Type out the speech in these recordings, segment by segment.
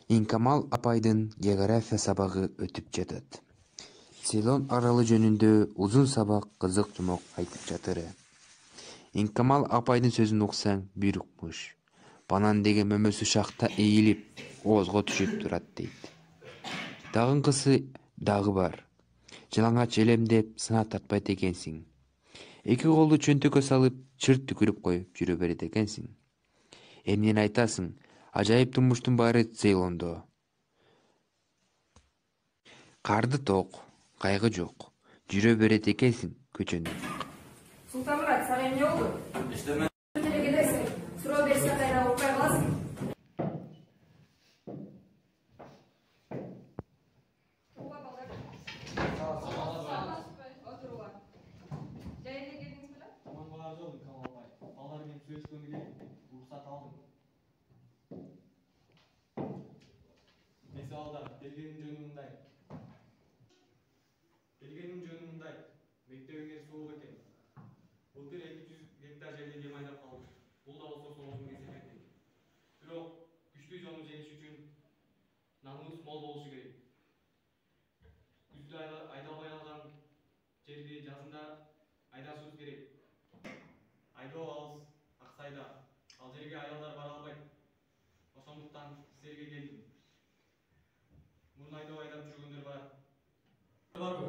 Инкамал апайдын география сабагы өтүп жатат. Цейлон аралы жөнүндө узун сабак кызык жумок айтып жатыры. Инкамал апайдын сөзүн уксаң буйрукмуш. Банан деген мөмөсү шакта эйилип, оозго түшүп турат дейт. Дагынкысы дагы бар. Жылаңач элем деп сынап тартпайт экенсиң. Эки колду чөнтөккө салып, чырт түкүрүп коюп жүрө берет экенсиң. Эмнени айтасың? Ажайып турмуштун баары Цейлондо. Карды ток, кайгы жок. Жүрө берет экенсиң көчөнү. Султанмурат, сага эмне болду? Иштеме. Келесиң. Суроо берсе кайра окуй каласың. Келгенин жөнү мындай. Мектебиңер суук экен. Былтыр 200 гектар жерде жем айдап калдык. Бул да болсо соңузун кезектейт. Бирок күчтүү жолду жеңиш үчүн намыбыз мол болушу керек. Күздө айдалбай калган жерди жазында айдашыбыз керек. Айдоо алыс Аксайда. Ал жерге аялдар бара албайт. Ошондуктан силерге келдим. Мурун айдоо айдап жүргөндөр бар. Барбы?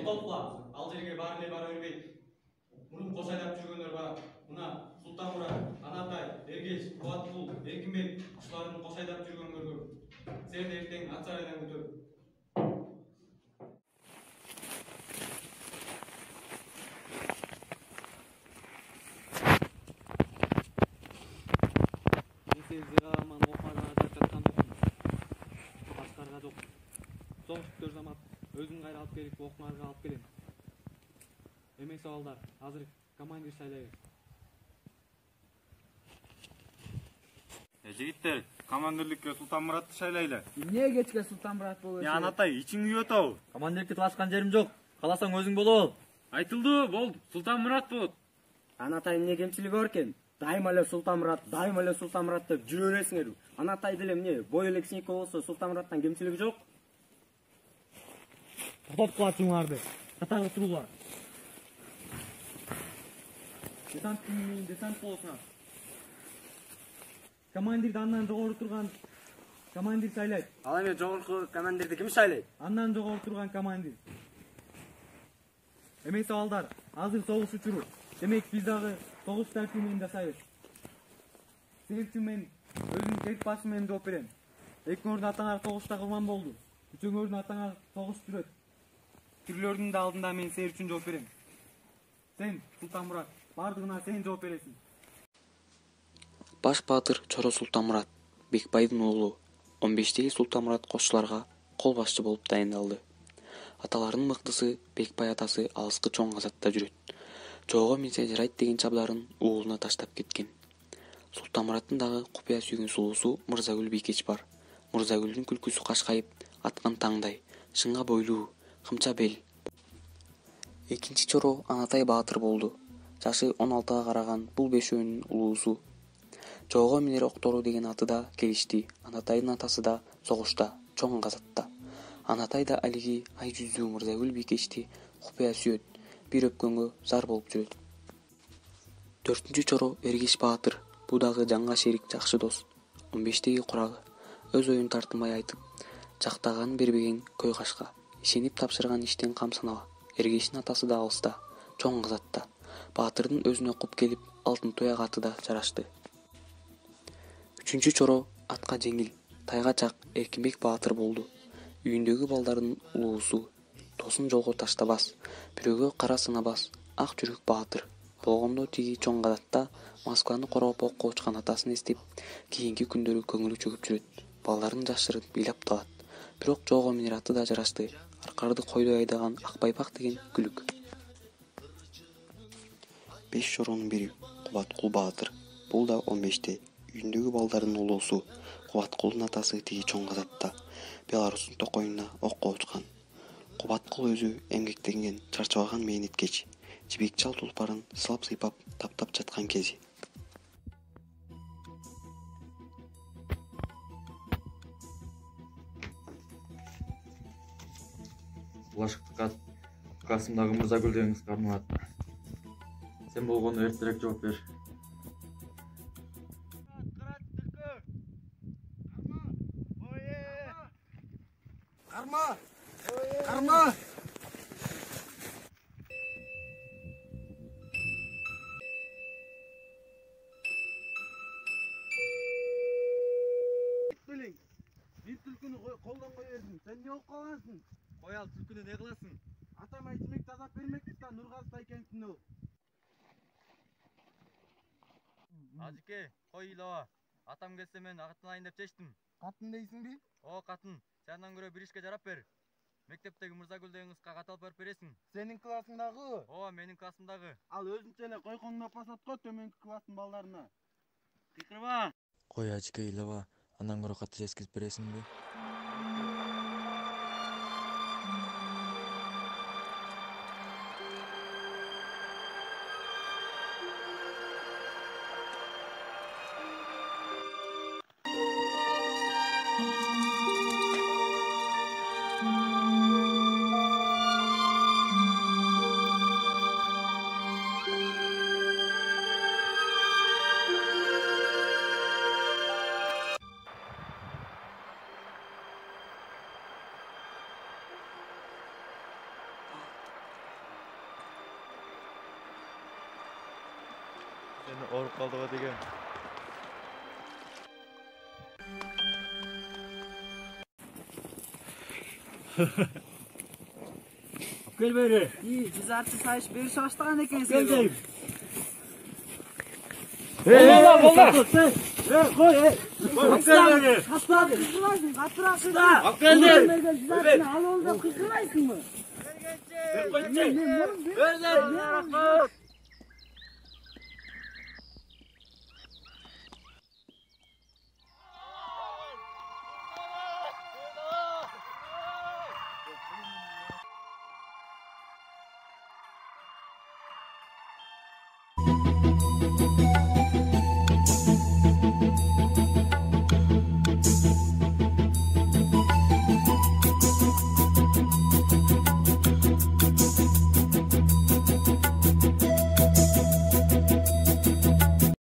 Топла. Ал жерге баары эле бара бербейт. Мурун кош айдап жүргөндөр бар. Мына Султанмурат, Анатай, Эргеш, Кубаткул, Эркинбек ушулардын кош айдап жүргөнүн көргөм. Сен эртең Аксайдан күтөм. Соңуштур замат өзүң кайра алып келип окуңарга алып келем. Эмес балдар, азыр командир шайлайбыз. Жигиттер, командирликке Султанмуратты шайлайлы. Эмне кечке Султанмурат болуп? Анатай, ичиң күйүп атабы? Командирге талашкан жерим жок. Каласаң өзүң болуп ал. Айтылды, болду. Султанмурат болот. Анатай эмне кемчилиги бар экен? Дайыма эле Султанмурат деп жүрө бересиңер. Анатай деле эмне, бой эле кичинекей болсо Султанмураттан кемчилиги жок. Топ кылачыңарды. Катары турула. Десант болсуңар. Командирди андан жогору турган командир шайлайт. Ал эми жогорку командирди ким шайлайт? Андан жогору турган командир. Эмес балдар, азыр согуш учуру. Демек биз дагы согуш тартиби менен жашайбыз. Силер үчүн мен өзүмдүн тек башым менен жооп берем. Экөөңөрдүн атаңар согушта курман болду. Үчөөңөрдүн атаңар согуш жүрөт. Түрлөрдүн да алдында мен силер үчүн жооп берем. Сен, Султанмурат, бардыгына сен жооп бересиң. Баш баатыр Чоро Султанмурат, Бекбайдын уулу, 15-теги Султанмурат кошчуларга кол башчы болуп дайындалды. Аталарынын мыктысы Бекбай атасы алыскы чоң казатта жүрөт. Жоого минсе жарайт деген чабдарын уулуна таштап кеткен. Султанмураттын дагы купуя сүйгөн сулуусу Мырзагүл Бийкеч бар. Мырзагүлдүн күлкүсү кашкайып, аткан таңдай, шыңга бойлуу, кымча бел. Экинчи Чоро Анатай баатыр болду. Жашы 16га караган бул бешөөнүн улуусу. Жоого минер октору деген аты да келишти. Анатайдын атасы да согушта, чоң казатта. Анатай да алиги ай жүздүү Мырзагүл Бийкечти купуя сүйөт, бир өпкөнгө зар болуп жүрөт. 4-чү Чоро Эргеш баатыр. Бул дагы жанга шерик, жакшы дос. 15-теги курагы. Өз оюн тартынбай айтып, жактаганын бербеген көй кашка. Ишенип тапшырган иштен кам санаба. Эргештин атасы да алыста, чоң казатта. Баатырдын өзүнө куп келип, алтын туяк аты да жарашты. 3-чү Чоро атка жеңил, тайга чак Эркинбек баатыр болду. Үйүндөгү балдардын улуусу, тосын жолго таштабас, бирөөгө кара сынабас, ак жүрөк баатыр. Болгондо тиги чоң казатта Москваны коргоп окко учкан атасын эстеп, кийинки күндөрү көңүлү чөгүп жүрөт. Балдардын жаштарын ыйлап талат. Бирок жоого минер аты да жарашты. Аркарды койдой айдаган Акбайпак деген күлүк. 5 Чоронун бири Кубаткул баатыр. Бул да 15-те. Үйүндөгү балдардын улуусу. Кубаткулдун атасы тиги чоң казатта. Беларустун токойуна окко учкан. Кубаткул өзү эмгектенген, чарчабаган мээнеткеч. Жибек чал тулпарын сылап-сыйпап, таптап жаткан кези. Bulaşıklık Kasım'dagы Мырзагүл дегениңиз кармалат. Sen болгону эртерээк жооп бер. Карма! Bir түлкүнү колдон кое бердим. Сен не болуп калгансың? Кой ал түлкүнү не кыласың? Атам айтмек тазап бермекпиз да Нургазы Тайкеновдун ол. Ажыке, кой илова. Атам келсе мен атынайын деп чечтим. Катын дейсиңби? О, катын, сен андан көрө бир ишке жарап бер. Мектептеги Мырзагүл деген кызга кат алып берип бересиң. Сенин классыңдагы? О, менин классымдагы. Ал өзүнчө эле койкоңдоп басат төмөнкү класстын балдарына. Кыйкырба. Кой Ажыке илова, андан көрө каты жескиз бересиңби? Seni orup kaldığa degen. Gel beri. İyi, biz artık sayış beri şaştıran ekeniz. Gel deyim. Aslan, aslan. Kızılaysın, kaptıraksın. Geldi. Al oldu, kızılaysın mı? Ver